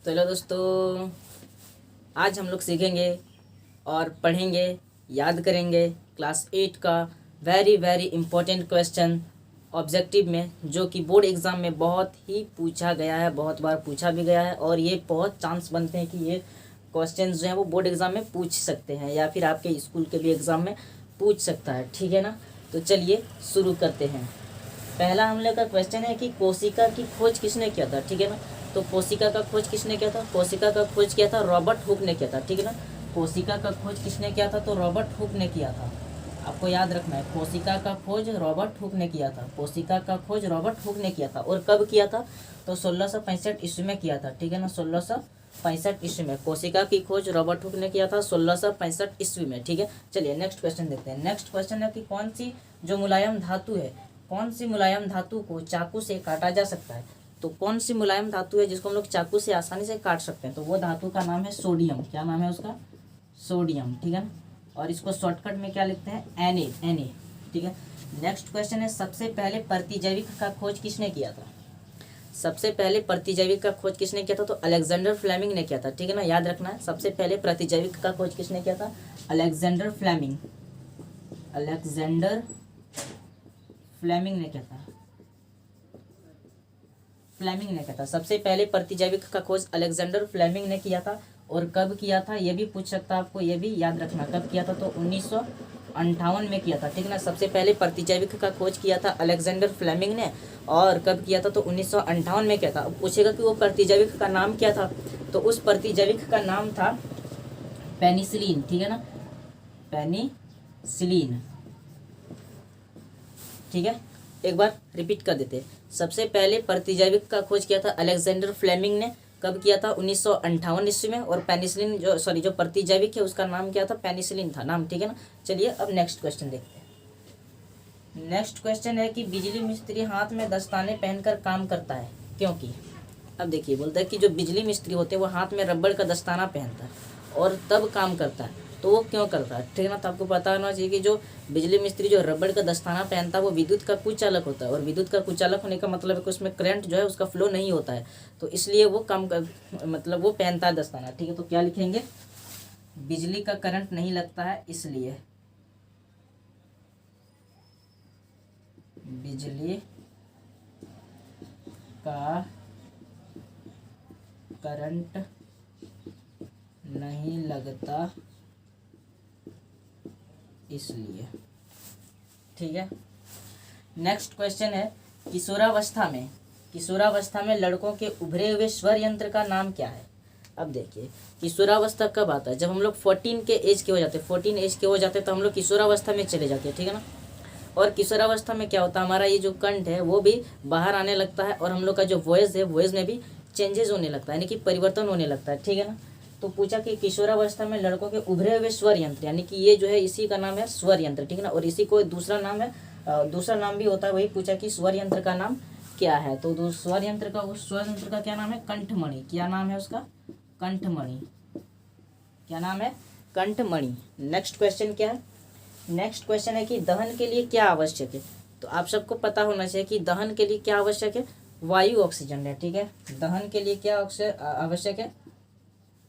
तो हेलो दोस्तों, आज हम लोग सीखेंगे और पढ़ेंगे, याद करेंगे क्लास 8 का very very important question objective में, जो कि बोर्ड एग्ज़ाम में बहुत ही पूछा गया है, बहुत बार पूछा भी गया है और ये बहुत चांस बनते हैं कि ये क्वेश्चन जो हैं वो बोर्ड एग्ज़ाम में पूछ सकते हैं या फिर आपके स्कूल के भी एग्ज़ाम में पूछ सकता है। ठीक है ना। तो चलिए शुरू करते हैं। पहला हम लोग का क्वेश्चन है कि कोशिका की खोज किसने किया था। ठीक है ना। तो कोशिका का खोज किसने किया था? कोशिका का खोज किया था रॉबर्ट हुक ने किया था। ठीक है ना। कोशिका का खोज किसने किया था? तो रॉबर्ट हुक ने किया था। आपको याद रखना है, कोशिका का खोज रॉबर्ट हुक ने किया था। कोशिका का खोज रॉबर्ट हुक ने किया था। और कब किया था? तो 1665 ईस्वी में किया था। ठीक है ना। 1665 ईस्वी में कोशिका की खोज रॉबर्ट हुक ने किया था, 1665 ईस्वी में। ठीक है। चलिए नेक्स्ट क्वेश्चन देखते हैं। नेक्स्ट क्वेश्चन है कि कौन सी जो मुलायम धातु है, कौन सी मुलायम धातु को चाकू से काटा जा सकता है? तो कौन सी मुलायम धातु है जिसको हम लोग चाकू से आसानी से काट सकते हैं? तो वो धातु का नाम है सोडियम। क्या नाम है उसका? सोडियम। ठीक है ना। और इसको शॉर्टकट में क्या लिखते हैं? Na। ठीक है। नेक्स्ट क्वेश्चन है, सबसे पहले प्रतिजैविक का खोज किसने किया था? सबसे पहले प्रतिजैविक का खोज किसने किया था? तो अलेक्जेंडर फ्लेमिंग ने किया था। ठीक है ना। याद रखना है, सबसे पहले प्रतिजैविक का खोज किसने किया था? Alexander Fleming. अलेक्जेंडर फ्लेमिंग ने किया था। फ्लेमिंग ने किया था। सबसे पहले प्रतिजैविक का खोज अलेक्जेंडर फ्लेमिंग ने किया था। और कब किया था ये भी पूछ सकता है, आपको ये भी याद रखना कब किया था। तो 1958 में किया था। ठीक है ना। सबसे पहले प्रतिजैविक का खोज किया था अलेक्जेंडर फ्लेमिंग ने। और कब किया था? तो 1958 में किया था। अब पूछेगा कि वो प्रतिजैविक का नाम क्या था? तो उस प्रतिजैविक का नाम था पेनिसिलिन। ठीक है ना। पेनिसिलिन। ठीक है। एक बार रिपीट कर देते हैं। सबसे पहले प्रतिजैविक का खोज किया था अलेक्जेंडर फ्लेमिंग ने। कब किया था? 1958 ईस्वी में। और पेनिसिलिन जो प्रतिजैविक है उसका नाम क्या था? पेनिसिलिन था नाम। ठीक है ना। चलिए अब नेक्स्ट क्वेश्चन देखते हैं। नेक्स्ट क्वेश्चन है कि बिजली मिस्त्री हाथ में दस्ताने पहनकर काम करता है क्योंकि। अब देखिए, बोलता है कि जो बिजली मिस्त्री होते हैं वो हाथ में रबड़ का दस्ताना पहनता है और तब काम करता है, तो वो क्यों करता है? ठीक है ना। तो आपको पता होना चाहिए कि जो बिजली मिस्त्री जो रबड़ का दस्ताना पहनता है वो विद्युत का कुचालक होता है। और विद्युत का कुचालक होने का मतलब है कि उसमें करंट जो है उसका फ्लो नहीं होता है, तो इसलिए वो मतलब वो पहनता है दस्ताना। ठीक है। तो क्या लिखेंगे? बिजली का करंट नहीं लगता है इसलिए बिजली का करंट नहीं लगता इसलिए। ठीक है। नेक्स्ट क्वेश्चन है, किशोरावस्था में लड़कों के उभरे हुए स्वर यंत्र का नाम क्या है? अब देखिए, किशोरावस्था कब आता है? जब हम लोग 14 के एज के हो जाते हैं। 14 एज के हो जाते हैं तो हम लोग किशोरावस्था में चले जाते हैं। ठीक है ना। और किशोरावस्था में क्या होता है, हमारा ये जो कंठ है वो भी बाहर आने लगता है और हम लोग का जो वॉइस है, वॉइस में भी चेंजेस होने लगता है, यानी कि परिवर्तन होने लगता है। ठीक है ना। तो पूछा कि किशोरावस्था में लड़कों के उभरे हुए स्वर यंत्र, यानी कि ये जो है इसी का नाम है स्वर यंत्र। ठीक है ना। और इसी को दूसरा नाम है, दूसरा नाम भी होता है, वही पूछा कि स्वर यंत्र का नाम क्या है? तो स्वर यंत्र का, उस स्वर यंत्र का क्या नाम है? कंठमणि। क्या नाम है उसका? कंठमणि। क्या नाम है? कंठमणि। नेक्स्ट क्वेश्चन क्या है? नेक्स्ट क्वेश्चन है कि दहन के लिए क्या आवश्यक है? तो आप सबको पता होना चाहिए कि दहन के लिए क्या आवश्यक है? वायु, ऑक्सीजन है। ठीक है। दहन के लिए क्या आवश्यक है?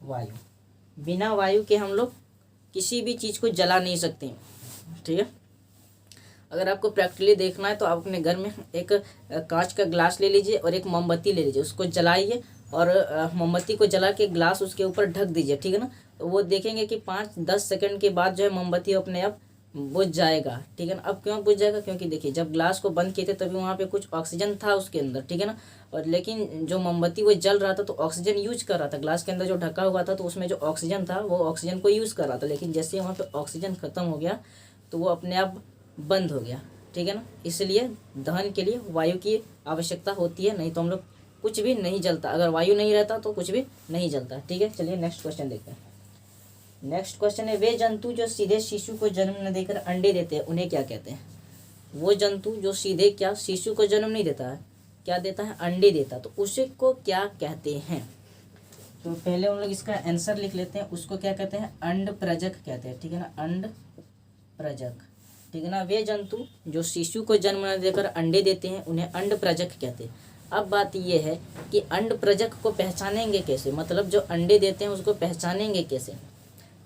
वायु। बिना वायु के हम लोग किसी भी चीज़ को जला नहीं सकते। ठीक है। अगर आपको प्रैक्टिकली देखना है तो आप अपने घर में एक कांच का ग्लास ले लीजिए और एक मोमबत्ती ले लीजिए, उसको जलाइए और मोमबत्ती को जला के ग्लास उसके ऊपर ढक दीजिए। ठीक है ना। तो वो देखेंगे कि 5-10 सेकंड के बाद जो है मोमबत्ती अपने आप बुझ जाएगा। ठीक है ना। अब क्यों बुझ जाएगा? क्योंकि देखिए, जब ग्लास को बंद किए थे तभी वहाँ पे कुछ ऑक्सीजन था उसके अंदर। ठीक है ना। और लेकिन जो मोमबत्ती वो जल रहा था तो ऑक्सीजन यूज कर रहा था, ग्लास के अंदर जो ढका हुआ था तो उसमें जो ऑक्सीजन था वो ऑक्सीजन को यूज़ कर रहा था। लेकिन जैसे वहाँ पे ऑक्सीजन खत्म हो गया तो वो अपने आप बंद हो गया। ठीक है ना। इसलिए दहन के लिए वायु की आवश्यकता होती है, नहीं तो हम लोग कुछ भी नहीं जलता। अगर वायु नहीं रहता तो कुछ भी नहीं जलता। ठीक है। चलिए नेक्स्ट क्वेश्चन देखते हैं। नेक्स्ट क्वेश्चन है, वे जंतु जो सीधे शिशु को जन्म न देकर अंडे देते हैं उन्हें क्या कहते हैं? वो जंतु जो सीधे क्या शिशु को जन्म नहीं देता है, क्या देता है? अंडे देता, तो उसे को क्या कहते हैं? तो पहले हम लोग इसका आंसर लिख लेते हैं। उसको क्या कहते हैं? अंड प्रजक कहते हैं। ठीक है ना। अंड प्रजक। ठीक है ना। वे जंतु जो शिशु को जन्म न देकर अंडे देते हैं उन्हें अंड प्रजक कहते हैं। अब बात ये है कि अंड प्रजक को पहचानेंगे कैसे, मतलब जो अंडे देते हैं उसको पहचानेंगे कैसे।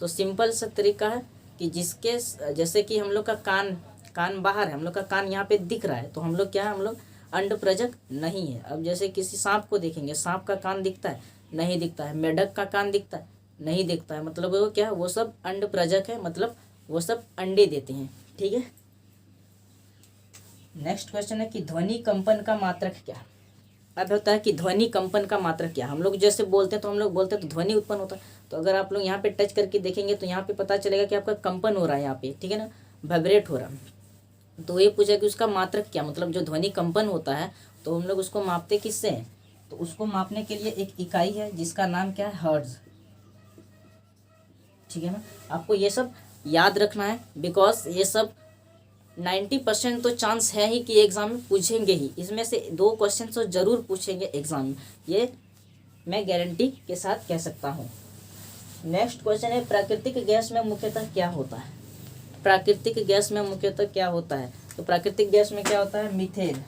तो सिंपल सा तरीका है कि जिसके जैसे कि हम लोग का कान बाहर है, हम लोग का कान यहाँ पे दिख रहा है, तो हम लोग क्या है, हम लोग अंड प्रजक नहीं है। अब जैसे किसी सांप को देखेंगे, सांप का कान दिखता है, नहीं दिखता है। मेढक का कान दिखता है, नहीं दिखता है। मतलब वो क्या है, वो सब अंड प्रजक है, मतलब वो सब अंडे देते हैं। ठीक है। नेक्स्ट क्वेश्चन है कि ध्वनि कंपन का मात्रक क्या है। अब होता है कि ध्वनि कंपन का मात्रक क्या है। हम लोग जैसे बोलते हैं तो हम लोग बोलते हैं तो ध्वनि उत्पन्न होता है। तो अगर आप लोग यहाँ पे टच करके देखेंगे तो यहाँ पे पता चलेगा कि आपका कंपन हो रहा है यहाँ पे, ठीक है ना, वाइब्रेट हो रहा है। तो ये पूछा कि उसका मात्रक क्या, मतलब जो ध्वनि कंपन होता है तो हम लोग उसको मापते किससे हैं। तो उसको मापने के लिए एक इकाई है जिसका नाम क्या है, हर्ट्ज। ठीक है ना। आपको ये सब याद रखना है, बिकॉज ये सब 90% तो चांस है ही कि एग्जाम में पूछेंगे ही। इसमें से 2 क्वेश्चन तो जरूर पूछेंगे एग्जाम में, ये मैं गारंटी के साथ कह सकता हूँ। नेक्स्ट क्वेश्चन है प्राकृतिक गैस में मुख्यतः क्या होता है। प्राकृतिक गैस में मुख्यतः क्या होता है। तो प्राकृतिक गैस में क्या होता है, मीथेन।